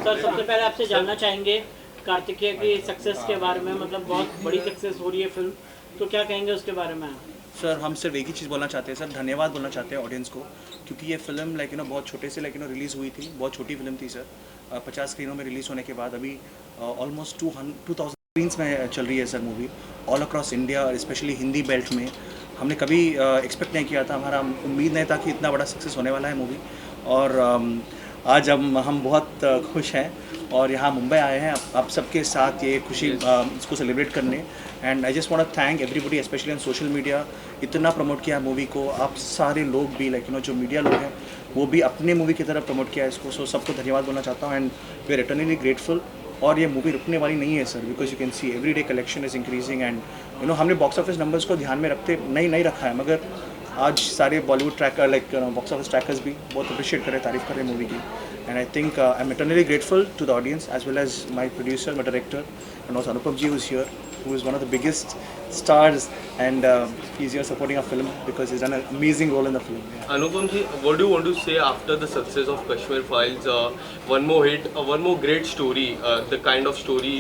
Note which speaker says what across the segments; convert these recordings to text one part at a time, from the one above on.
Speaker 1: Sir सबसे पहले आपसे जानना चाहेंगे कार्तिकेय की सक्सेस के बारे में, मतलब बहुत बड़ी सक्सेस हो रही है फिल्म, तो क्या कहेंगे उसके बारे में?
Speaker 2: सर हम सिर्फ एक ही चीज़ बोलना चाहते हैं सर, धन्यवाद बोलना चाहते हैं ऑडियंस को, क्योंकि ये फिल्म बहुत छोटे से रिलीज़ हुई थी, बहुत छोटी फिल्म थी सर। 50 स्क्रीनों में रिलीज़ होने के बाद अभी ऑलमोस्ट 2000 स्क्रीन्स में चल रही है sir movie, all across India, specially Hindi belt में। हमने कभी एक्सपेक्ट नहीं किया था, हमारा उम्मीद नहीं था कि इतना बड़ा सक्सेस होने वाला है मूवी। और आज हम बहुत खुश हैं और यहाँ मुंबई आए हैं आप सबके साथ ये खुशी इसको सेलिब्रेट करने। And I just want to thank everybody, specially on social media, इतना प्रमोट किया मूवी को। आप सारे लोग भी जो मीडिया लोग हैं वो भी अपने मूवी की तरह प्रमोट किया इसको। सो सबको धन्यवाद बोलना चाहता हूँ and we are eternally grateful. और ये मूवी रुकने वाली नहीं है sir, because you can see every day collection is increasing. And हमने बॉक्स ऑफिस नंबर्स को ध्यान में रखते नहीं रखा है, मगर आज सारे Bollywood tracker box office trackers भी बहुत अप्रिशिएट कर रहे हैं, तारीफ कर रहे हैं मूवी की। And I think I am eternally grateful to the audience as well as my producer, my director, and also Anupam ji who's here, who is one of the biggest stars, and he's here supporting our film because he's done an amazing role in the film. Yeah.
Speaker 3: Anupam ji, what do you want to say after the success of Kashmir Files? One more hit, one more great story, the kind of story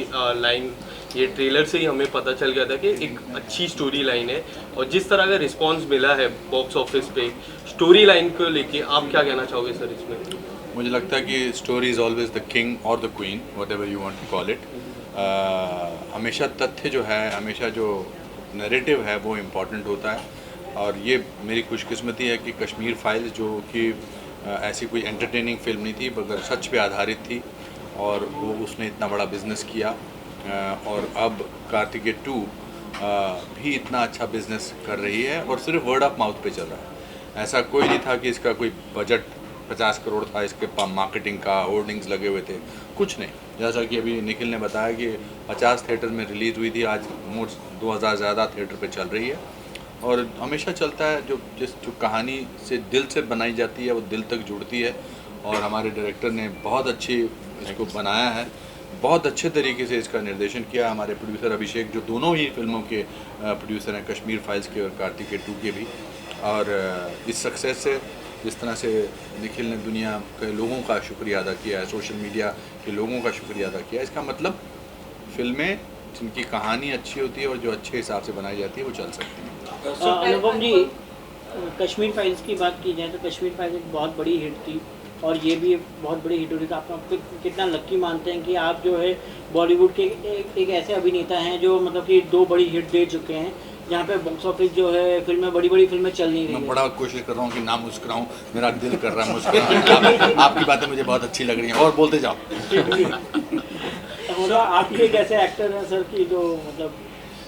Speaker 3: line, ये trailer से ही हमें पता चल गया था कि एक अच्छी स्टोरी लाइन है, और जिस तरह का रिस्पांस मिला है बॉक्स ऑफिस पे स्टोरी लाइन को लेके, आप क्या कहना चाहोगे सर इसमें?
Speaker 4: मुझे लगता है कि story is always the king और the queen, whatever you want to call it. हमेशा तथ्य जो है, हमेशा जो नैरेटिव है वो इम्पॉर्टेंट होता है। और ये मेरी खुशकिस्मती है कि कश्मीर फाइल्स जो कि ऐसी कोई एंटरटेनिंग फिल्म नहीं थी, मगर सच पे आधारित थी, और वो उसने इतना बड़ा बिज़नेस किया। और अब कार्तिकेय 2 भी इतना अच्छा बिज़नेस कर रही है, और सिर्फ वर्ड ऑफ माउथ पे चल रहा है। ऐसा कोई नहीं था कि इसका कोई बजट 50 करोड़ था इसके मार्केटिंग का, होर्डिंग्स लगे हुए थे, कुछ नहीं। जैसा कि अभी निखिल ने बताया कि 50 थिएटर में रिलीज़ हुई थी, आज मोट 2000 ज़्यादा थिएटर पे चल रही है। और हमेशा चलता है, जो कहानी से दिल से बनाई जाती है वो दिल तक जुड़ती है। और हमारे डायरेक्टर ने बहुत अच्छी इसको बनाया है, बहुत अच्छे तरीके से इसका निर्देशन किया। हमारे प्रोड्यूसर अभिषेक, जो दोनों ही फिल्मों के प्रोड्यूसर हैं, कश्मीर फाइल्स के और कार्तिकेय 2 के भी। और इस सक्सेस से, जिस तरह से निखिल ने दुनिया के लोगों का शुक्रिया अदा किया है, सोशल मीडिया के लोगों का शुक्रिया अदा किया है, इसका मतलब फिल्में जिनकी कहानी अच्छी होती है और जो अच्छे हिसाब से बनाई जाती है वो चल सकती हैं।
Speaker 1: अनुपम जी, कश्मीर फाइल्स की बात की जाए तो कश्मीर फाइल्स एक बहुत बड़ी हिट थी, और ये भी बहुत बड़ी हिट हो रही थी। आप कितना लक्की मानते हैं कि आप जो है बॉलीवुड के एक ऐसे अभिनेता हैं जो कि 2 बड़ी हिट दे चुके हैं, जहाँ पे बॉक्स ऑफिस जो है बड़ी फिल्में चल नहीं रही।
Speaker 4: मैं बड़ा कोशिश कर रहा हूँ कि ना मुस्कुराऊँ, मेरा दिल कर रहा है मुस्कुराने। आपकी बातें मुझे बहुत अच्छी लग रही हैं, और बोलते जाओ।
Speaker 1: आपके कैसे एक्टर हैं सर की जो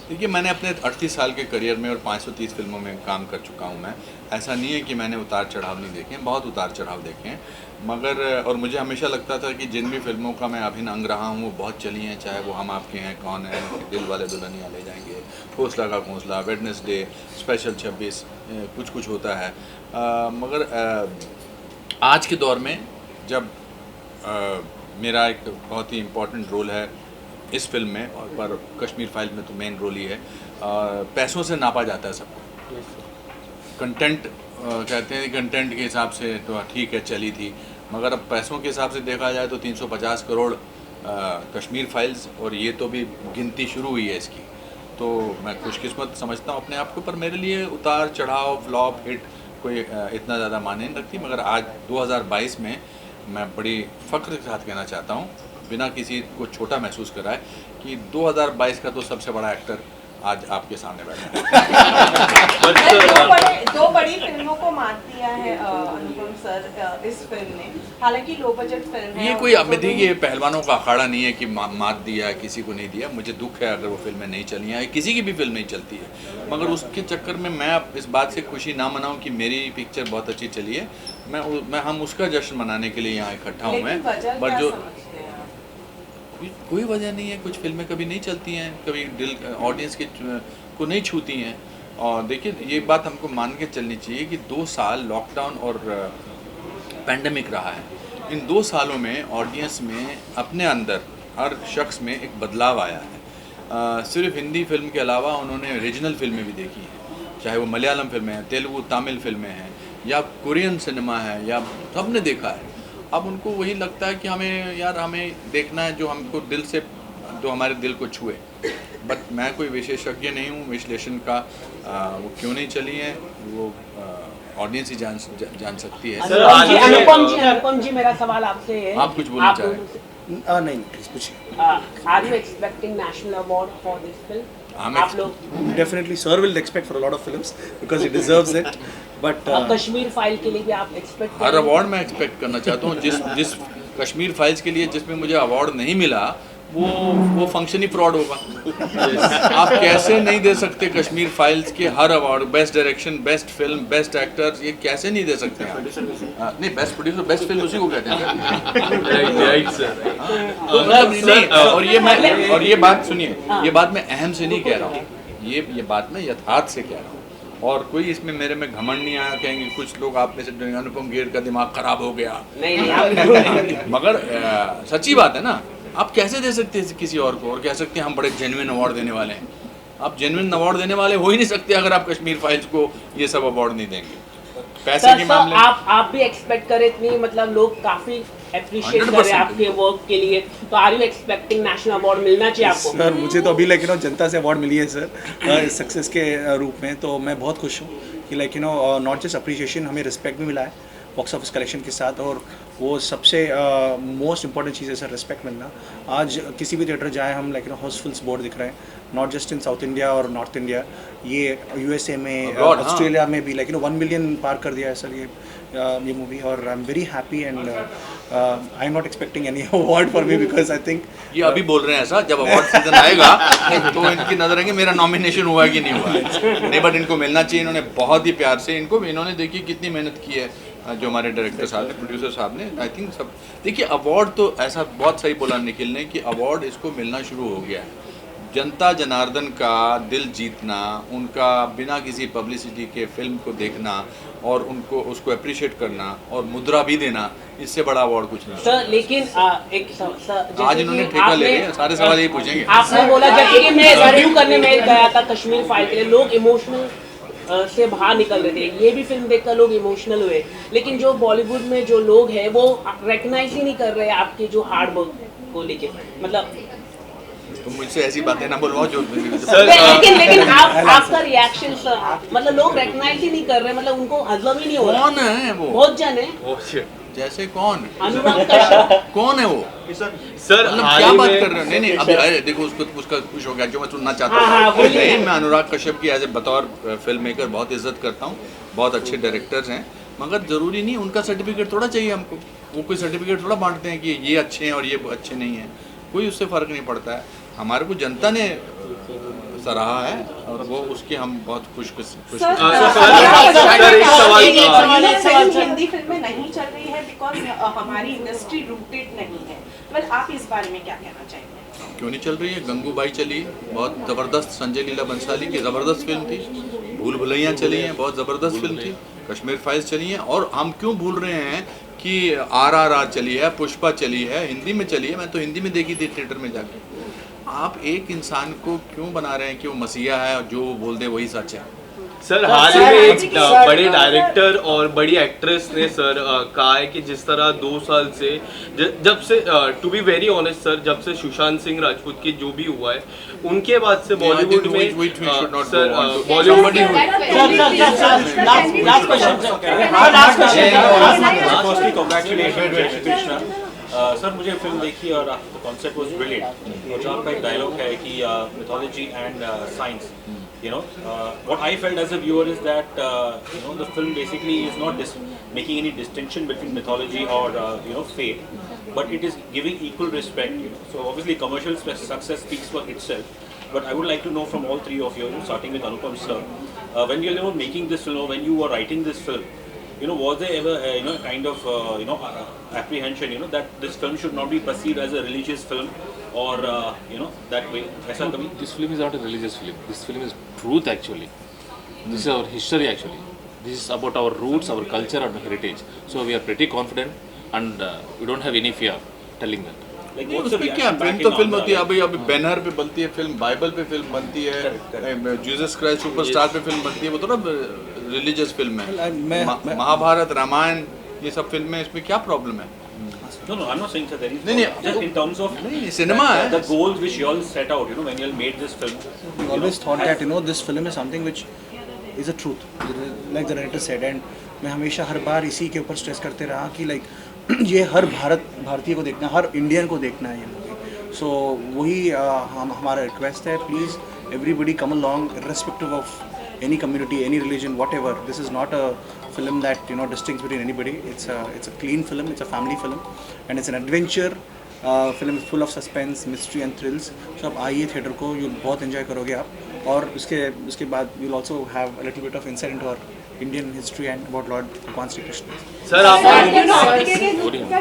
Speaker 4: देखिए, मैंने अपने 38 साल के करियर में और 530 फिल्मों में काम कर चुका हूँ मैं। ऐसा नहीं है कि मैंने उतार चढ़ाव नहीं देखे हैं, बहुत उतार चढ़ाव देखे हैं। मगर और मुझे हमेशा लगता था कि जिन भी फिल्मों का मैं अभिन्न अंग रहा हूँ वो बहुत चली हैं, चाहे वो हम आपके हैं, कौन है, दिल वाले दुल्हनिया ले जाएंगे, हौसला का घोंसला, वेडनेसडे, स्पेशल 26, कुछ होता है। मगर आज के दौर में जब मेरा एक बहुत ही इम्पोर्टेंट रोल है इस फिल्म में, और पर कश्मीर फाइल में तो मेन रोल ही है। पैसों से नापा जाता है सबको। कंटेंट कहते हैं, कंटेंट के हिसाब से तो ठीक है चली थी, मगर अब पैसों के हिसाब से देखा जाए तो 350 करोड़ कश्मीर फाइल्स, और ये तो भी गिनती शुरू हुई है इसकी। तो मैं खुशकिस्मत समझता हूँ अपने आप को, पर मेरे लिए उतार चढ़ाव, फ्लॉप, हिट कोई इतना ज़्यादा मायने नहीं रखती। मगर आज 2022 में मैं बड़ी फ़ख्र के साथ कहना चाहता हूँ, बिना किसी को छोटा महसूस कराए, कि 2022 का तो सबसे बड़ा एक्टर आज आपके सामने बैठा
Speaker 5: है। दो बड़ी फिल्मों को मात दिया है अनुपम सर इस फिल्म ने, हालांकि लो बजट फिल्म है।
Speaker 4: ये कोई अब देखिए, पहलवानों का अखाड़ा नहीं है कि मात दिया है, किसी को नहीं दिया। मुझे दुख है अगर वो फिल्में नहीं चली हैं, किसी की भी फिल्म नहीं चलती है, मगर उसके चक्कर में मैं अब इस बात से खुशी ना मनाऊं कि मेरी पिक्चर बहुत अच्छी चली है। हम उसका जश्न मनाने के लिए यहाँ इकट्ठा हूँ मैं। पर जो कोई वजह नहीं है, कुछ फिल्में कभी नहीं चलती हैं, कभी दिल ऑडियंस के को नहीं छूती हैं। और देखिए, ये बात हमको मान के चलनी चाहिए कि 2 साल लॉकडाउन और पैंडेमिक रहा है। इन 2 सालों में ऑडियंस में अपने अंदर हर शख्स में एक बदलाव आया है। सिर्फ हिंदी फिल्म के अलावा उन्होंने रीजनल फिल्में भी देखी हैं, चाहे वो मलयालम फिल्में हैं, तेलुगु तमिल फिल्में हैं, या कोरियन सिनेमा है, या सबने देखा है। अब उनको वही लगता है कि हमें यार हमें देखना है जो हमको दिल से, जो हमारे दिल को छुए। बट मैं कोई विशेषज्ञ नहीं हूँ विश्लेषण का, वो क्यों नहीं चली है वो ऑडियंस ही जान सकती है।
Speaker 3: सर,
Speaker 6: अनुपम जी मेरा सवाल आपसे है,
Speaker 4: आप कुछ बोलना चाहें?
Speaker 2: नहीं प्लीज पूछिए।
Speaker 6: Are you expecting national award for this film?
Speaker 4: हम
Speaker 6: आप लोग
Speaker 2: definitely sir will expect for a lot of films because he deserves it, but
Speaker 6: Kashmir file के लिए भी आप एक्सपेक्ट
Speaker 4: हर अवार्ड मैं एक्सपेक्ट करना चाहता हूँ। जिस कश्मीर फाइल्स के लिए जिसमें मुझे अवार्ड नहीं मिला वो फंक्शन ही फ्रॉड होगा। आप कैसे नहीं दे सकते कश्मीर फाइल्स के हर award, best direction, best film, best actors, ये कैसे नहीं दे सकते आप? नहीं, बेस्ट प्रोड्यूसर, बेस्ट फिल्म उसी को कहते हैं।
Speaker 3: Right sir.
Speaker 4: नहीं, और ये बात सुनिए, ये बात मैं अहम से नहीं कह रहा हूँ, ये बात मैं यथार्थ से कह रहा हूँ। और कोई इसमें मेरे में घमंड नहीं आया, कहेंगे कुछ लोग आप में से अनुपम खेर का दिमाग खराब हो गया,
Speaker 6: नहीं
Speaker 4: मगर सच्ची बात है ना। आप कैसे दे सकते हैं किसी और को और कह सकते हैं हम बड़े जेन्युइन अवार्ड देने वाले हैं? आप जेन्युइन अवार्ड देने वाले हो ही नहीं सकते अगर आप कश्मीर फाइल्स को ये सब अवार्ड नहीं देंगे। पैसे के मामले
Speaker 6: आप भी एक्सपेक्ट करें इतनी, मतलब लोग काफी अप्रिशिएट कर रहे हैं आपके वर्क के लिए, तो are you expecting national award मिलना चाहिए आपको?
Speaker 2: सर मुझे तो अभी लेकिन जनता से अवार्ड मिली है सर सक्सेस के रूप में, तो मैं बहुत खुश हूँ कि लाइक नॉट जस्ट अप्रिशिएशन, हमें रिस्पेक्ट भी मिला है बॉक्स ऑफिस कलेक्शन के साथ, और वो सबसे मोस्ट इंपॉर्टेंट चीज़ है सर, रिस्पेक्ट मिलना। आज किसी भी थिएटर जाए हम लाइक हाउसफुल्स बोर्ड दिख रहे हैं, not just in south India और नॉर्थ इंडिया, ये यूएसए में, ऑस्ट्रेलिया में भी लाइक 1 मिलियन पार कर दिया है सर ये मूवी, और I am very happy and I am not expecting any award for me because I think
Speaker 4: ये अभी बोल रहे हैं ऐसा, जब अवार्ड सीजन आएगा तो इनकी नजर है कि मेरा नॉमिनेशन हुआ कि नहीं हुआ। नहीं, बट इनको मिलना चाहिए। इन्होंने बहुत ही प्यार से इन्होंने देखिए कितनी मेहनत की है, जो हमारे डायरेक्टर साहब ने, प्रोड्यूसर साहब ने, आई थिंक सब। देखिए अवार्ड तो ऐसा बहुत सही बोला निखिल ने कि अवार्ड इसको मिलना शुरू हो गया है। जनता जनार्दन का दिल जीतना, उनका बिना किसी पब्लिसिटी के फिल्म को देखना और उनको उसको अप्रिशिएट करना और मुद्रा भी देना, इससे बड़ा अवार्ड कुछ नहीं।
Speaker 6: सर लेकिन
Speaker 4: आज इन्होंने ठेका ले लिया, सारे सवाल यही पूछेंगे।
Speaker 6: आपने बोला जब कि मैं रिव्यू करने में गया था कश्मीर फाइल के लिए, लोग इमोशनल से बाहर निकल रहे थे, ये भी फिल्म देखकर लोग इमोशनल हुए, लेकिन जो बॉलीवुड में जो लोग हैं वो रिकग्नाइज ही नहीं कर रहे आपके जो हार्ड वर्क को लेके, मतलब
Speaker 4: तो मुझसे ऐसी बातें ना बोलवाओ जो
Speaker 6: लेकिन आपका रिएक्शन सर, मतलब लोग रिकग्नाइज ही नहीं कर रहे, मतलब उनको हजम ही नहीं हो रहा।
Speaker 4: कौन है वो?
Speaker 6: बहुत जन है।
Speaker 3: Oh shit.
Speaker 4: जैसे कौन?
Speaker 6: अनुराग कश्यप।
Speaker 4: कौन है वो?
Speaker 3: सर
Speaker 4: मतलब क्या बात कर रहे हो? नहीं अभी अरे देखो उसका खुश हो गया जो मैं सुनना चाहता हूँ। नहीं, मैं अनुराग कश्यप की एज ए बतौर फिल्म मेकर बहुत इज्जत करता हूँ, बहुत अच्छे डायरेक्टर्स हैं, मगर ज़रूरी नहीं उनका सर्टिफिकेट थोड़ा चाहिए हमको। वो कोई सर्टिफिकेट थोड़ा बांटते हैं कि ये अच्छे हैं और ये अच्छे नहीं हैं, कोई उससे फ़र्क नहीं पड़ता है। हमारे को जनता ने सराहा है और वो उसके हम बहुत खुश
Speaker 5: हिंदी फिल्में नहीं चल रही है बिकॉज हमारी इंडस्ट्री रूटेड नहीं है। वेल आप इस बारे में क्या कहना चाहेंगे?
Speaker 4: क्यों नहीं चल रही है? गंगूबाई चली, बहुत ज़बरदस्त, संजय लीला बंसाली की ज़बरदस्त फिल्म थी। भूल भुलैया चली हैं, बहुत ज़बरदस्त फिल्म थी। कश्मीर फाइल्स चली हैं, और हम क्यों भूल रहे हैं कि RRR चली है, पुष्पा चली है, हिंदी में चली है। मैं तो हिंदी में देखी थी थिएटर में जाके। आप एक इंसान को क्यों बना रहे हैं कि वो मसीहा है और जो वो बोल दे वही सच है?
Speaker 3: सर हाल ही में एक बड़े डायरेक्टर और बड़ी एक्ट्रेस ने सर कहा है कि जिस तरह 2 साल से जब से to be very honest sir, जब से सुशांत सिंह राजपूत की जो भी हुआ है उनके बाद से बॉलीवुड में सर बॉलीवुड
Speaker 7: सर मुझे फिल्म देखी और कॉन्सेप्ट वाज ब्रिलियंट। और जो आपका एक डायलॉग है कि mythology and science, you know, what I felt as a viewer is that you know the film basically is not making any distinction between mythology or you know fate, but it is giving equal respect. You know, so obviously commercial success speaks for itself. But I would like to know from all three of you, starting with Anupam sir, when you were making this film or when you were writing this film, you know, was there ever you know kind of you know apprehension, you know, that this film should not be perceived as a religious film or you know that way? ऐसा कभी?
Speaker 8: This film is not a religious film. This film is truth actually. This is our history actually. This is about our roots, our culture and heritage. So we are pretty confident and we don't have any fear telling that.
Speaker 7: Like
Speaker 4: नहीं,
Speaker 7: what's the
Speaker 4: उसमें क्या
Speaker 7: reaction
Speaker 4: film
Speaker 7: back
Speaker 4: तो
Speaker 7: in
Speaker 4: film
Speaker 7: Andhra?
Speaker 4: होती है। अभी banner पे बनती है फिल्म, बाइबल पे फिल्म बनती है, जीसस क्राइस्ट सुपरस्टार पे फिल्म बनती है, वो थोड़ा रिलीजियस फिल्म है। महाभारत, रामायण, ये सब फिल्में, इसमें क्या प्रॉब्लम है?
Speaker 7: No, I'm not saying that there is.
Speaker 4: नहीं, नहीं,
Speaker 7: just in terms of
Speaker 4: नहीं, cinema है.
Speaker 7: the goals which you all set out, when you all made this film.
Speaker 2: We always thought that this film is something which is a truth, like the director said, and मैं हमेशा हर बार इसी के ऊपर stress करते रहा कि ये हर भारतीय को देखना, हर इंडियन को देखना है ये मूवी. सो वही हमारा रिक्वेस्ट है, please everybody come along irrespective of any community, any religion, whatever. This is not a film that distincts between anybody. It's a clean film, it's a family film, and it's an adventure film full of suspense, mystery and thrills. So आप आइए theatre को, you'll बहुत enjoy करोगे आप, और उसके बाद you'll also have a little bit of insight into our Indian history and about Lord Bhagwan Shri Krishna.
Speaker 3: Sir आप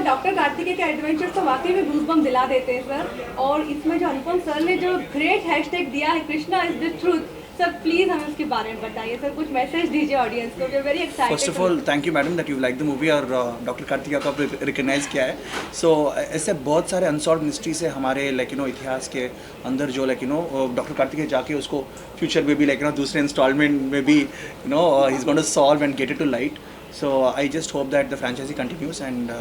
Speaker 9: डॉक्टर कार्तिकेय के एडवेंचर्स तो वाकई में गूज़बम्प दिला देते हैं सर, और इसमें जो अनुपम सर ने जो ग्रेट हैशटैग दिया है, Krishna is the truth, sir please हमें उसके बारे में बताइए सर, कुछ मैसेज दीजिए ऑडियंस को. We are very excited.
Speaker 2: First of all thank you madam that you like the movie, और डॉक्टर कार्तिकेय को आप रिकग्नाइज किया है. सो ऐसे बहुत सारे अनसॉल्व मिस्ट्रीज है हमारे इतिहास के अंदर, जो डॉक्टर कार्तिकेय जाके उसको फ्यूचर में भी दूसरे इंस्टॉलमेंट में भी he is going to solve and get it to light. So I just hope that the franchisee continues, and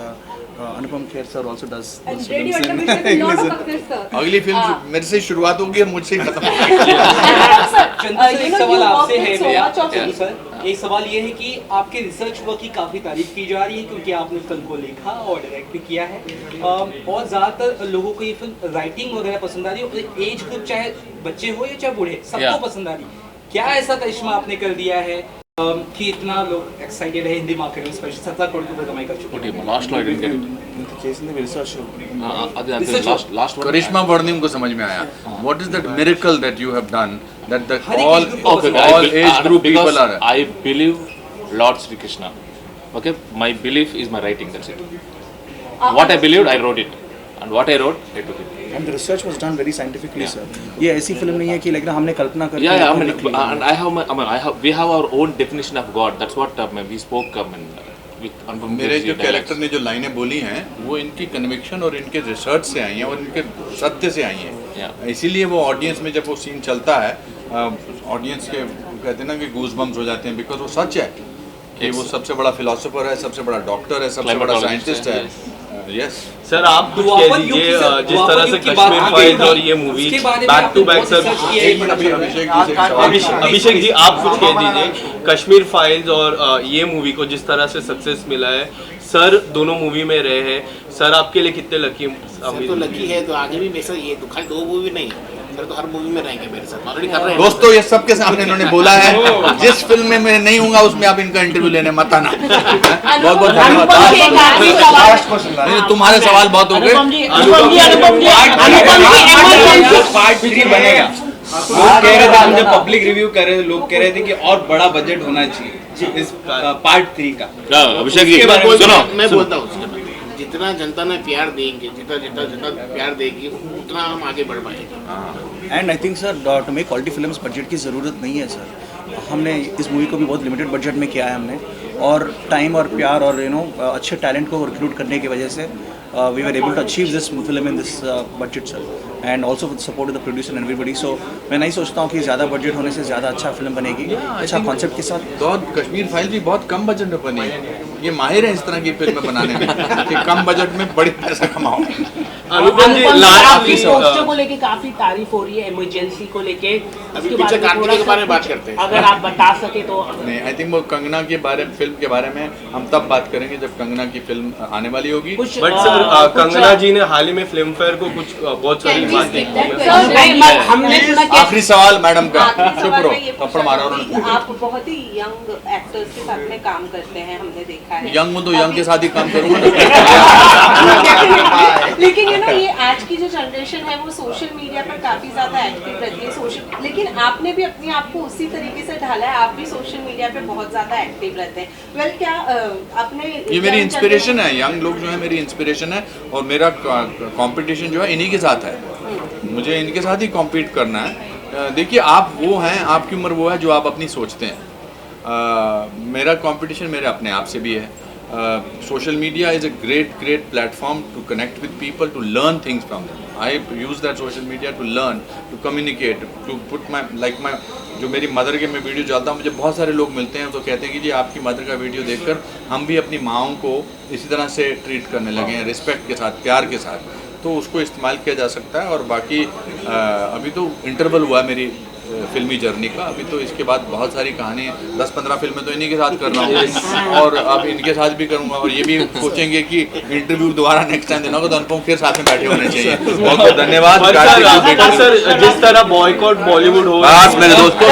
Speaker 2: Anupam Kher sir also does those films.
Speaker 4: अगली फिल्म मेरे से शुरुआत होगी और मुझसे ही खत्म होगी.
Speaker 10: एक सवाल आपसे है भैया. सर एक सवाल ये है कि आपके रिसर्च वर्क की काफ़ी तारीफ की जा रही है, क्योंकि आपने फिल्म को लिखा और डायरेक्ट भी किया है, और ज़्यादातर लोगों को ये फिल्म राइटिंग वगैरह पसंद आ रही है, और एज ग्रुप चाहे बच्चे हो या चाहे बूढ़े, सबको पसंद आ रही है. क्या ऐसा करिश्मा आपने कर दिया है कि इतना लोग एक्साइटेड है हिंदी मार्केट में, स्पेशली 17 करोड़ रुपए कमाई कर चुके हैं?
Speaker 8: Last I didn't get it. Last one.
Speaker 4: करिश्मा वर्णिम को समझ में आया. What is that miracle that you have done that the
Speaker 8: Okay,
Speaker 4: all age group
Speaker 8: because
Speaker 4: people are?
Speaker 8: I believe Lord Sri Krishna. Okay, my belief is my writing. That's it. What I believed, I wrote it, and what I wrote, I took it.
Speaker 2: And the research was done very scientifically, sir. ये ऐसी film नहीं है कि हमने कल्पना कर.
Speaker 8: Yeah, I mean, and I have we have our own definition of God. That's what we spoke with Anupam.
Speaker 4: मेरे जो character ने जो लाइनें बोली हैं वो इनकी कन्विक्शन और इनके रिसर्च से आई हैं और इनके सत्य से आई हैं. इसीलिए वो ऑडियंस में जब वो सीन चलता है, ऑडियंस के कहते हैं ना कि गूज बम्स हो जाते हैं, बिकॉज वो सच है कि वो सबसे बड़ा फिलोसोफर है, सबसे बड़ा डॉक्टर है, सबसे बड़ा साइंटिस्ट है. यस
Speaker 3: सर आप कुछ कह दीजिए, जिस तरह से कश्मीर फाइल्स और ये movie back to back. Sir Abhishek ji आप कुछ कह दीजिए, कश्मीर फाइल्स और ये मूवी को जिस तरह से सक्सेस मिला है, सर दोनों मूवी में रहे हैं, सर आपके लिए कितने लकी?
Speaker 11: तो लकी है, तो आगे भी मेरे साथ ये खाली 2 मूवी नहीं सर, तो हर मूवी में रहेंगे मेरे साथ, ऑलरेडी कर रहे हैं.
Speaker 4: दोस्तों ये सबके सामने इन्होंने बोला है, जिस फिल्म में मैं नहीं हूँगा उसमें आप इनका इंटरव्यू लेने मत आना. बहुत बहुत धन्यवाद. तुम्हारे सवाल बहुत हो गए.
Speaker 12: पार्ट 3 बनेगा. लोग कह रहे थे, हम जब पब्लिक रिव्यू कर रहे थे, लोग कह रहे थे कि और बड़ा बजट होना चाहिए इस पार्ट 3 का.
Speaker 8: अभिषेक जी सुनो,
Speaker 11: मैं बोलता हूँ, जितना जनता ने प्यार देंगे, जितना प्यार देगी, उतना हम आगे बढ़ पाएंगे.
Speaker 2: And I think sir to make quality films budget की ज़रूरत नहीं है सर. हमने इस मूवी को भी बहुत लिमिटेड बजट में किया है हमने, और टाइम और प्यार और अच्छे टैलेंट को रिक्रूट करने की वजह से we were able to achieve this film in this budget sir, and also with the support of the producer and everybody. So मैं नहीं सोचता हूँ कि ज़्यादा बजट होने से ज़्यादा अच्छा फिल्म बनेगी, अच्छा कॉन्सेप्ट के साथ.
Speaker 4: तो कश्मीर फाइल भी बहुत कम बजट में बनी है. ये माहिर है इस तरह की फिल्म बनाने में कि कम बजट में बड़ी पैसा कमाओ.
Speaker 3: अनुपम जी
Speaker 6: आपकी पोस्टर को लेके काफी तारीफ हो रही है, इमरजेंसी को लेके.
Speaker 11: अभी पीछे कार्तिकेय के बारे में बात करते हैं,
Speaker 6: अगर आप बता सके तो.
Speaker 4: नहीं, आई थिंक वो कंगना के बारे में, फिल्म के बारे में हम तब बात करेंगे जब कंगना की फिल्म आने वाली होगी.
Speaker 3: बट सर कंगना जी ने हाल ही में फिल्म फेयर को कुछ बहुत सारी बातें की.
Speaker 4: आखिरी सवाल मैडम का, चुप रहो, थप्पड़ मारा उन्होंने.
Speaker 5: आप बहुत ही यंग एक्टर्स के साथ में काम करते हैं, हमने देखा है.
Speaker 4: यंग हूँ तो यंग के साथ ही काम करूँगा.
Speaker 5: लेकिन ये आज की जो जनरेशन है वो सोशल मीडिया पर काफी ज्यादा एक्टिव रहती है. लेकिन आपने भी अपने आप को उसी तरीके से ढाला है, आप भी सोशल मीडिया पे बहुत ज्यादा एक्टिव रहते हैं. वेल क्या अपने
Speaker 4: ये मेरी इंस्पिरेशन है. यंग लोग जो है मेरी इंस्पिरेशन है, और मेरा कंपटीशन जो है इन्हीं के साथ है. मुझे इनके साथ ही कॉम्पीट करना है. देखिए आप वो हैं, आपकी उम्र वो है जो आप अपनी सोचते हैं. मेरा कंपटीशन मेरे अपने आप से भी है. Social media is a great platform to connect with people, to learn things from them. I use that social media to learn, to communicate, to put my जो मेरी मदर के मैं वीडियो डालता हूँ, मुझे बहुत सारे लोग मिलते हैं तो कहते हैं कि जी आपकी मदर का वीडियो देखकर हम भी अपनी माँओं को इसी तरह से ट्रीट करने लगे हैं, रिस्पेक्ट के साथ, प्यार के साथ। तो उसको इस्तेमाल किया जा सकता है। और बाकी अभी तो इंटरवल हुआ मेरी फिल्मी जर्नी का, अभी तो इसके बाद बहुत सारी कहानी 10-15 फिल्में तो इन्हीं के साथ कर रहा हूँ और अब इनके साथ भी करूँगा। और ये भी सोचेंगे कि इंटरव्यू दोबारा नेक्स्ट टाइम देना होगा तो अनुपम फिर साथ में बैठे होने चाहिए। बहुत बहुत धन्यवाद।
Speaker 3: सर जिस तरह बॉयकॉट बॉलीवुड हो
Speaker 4: बस मेरे दोस्तों।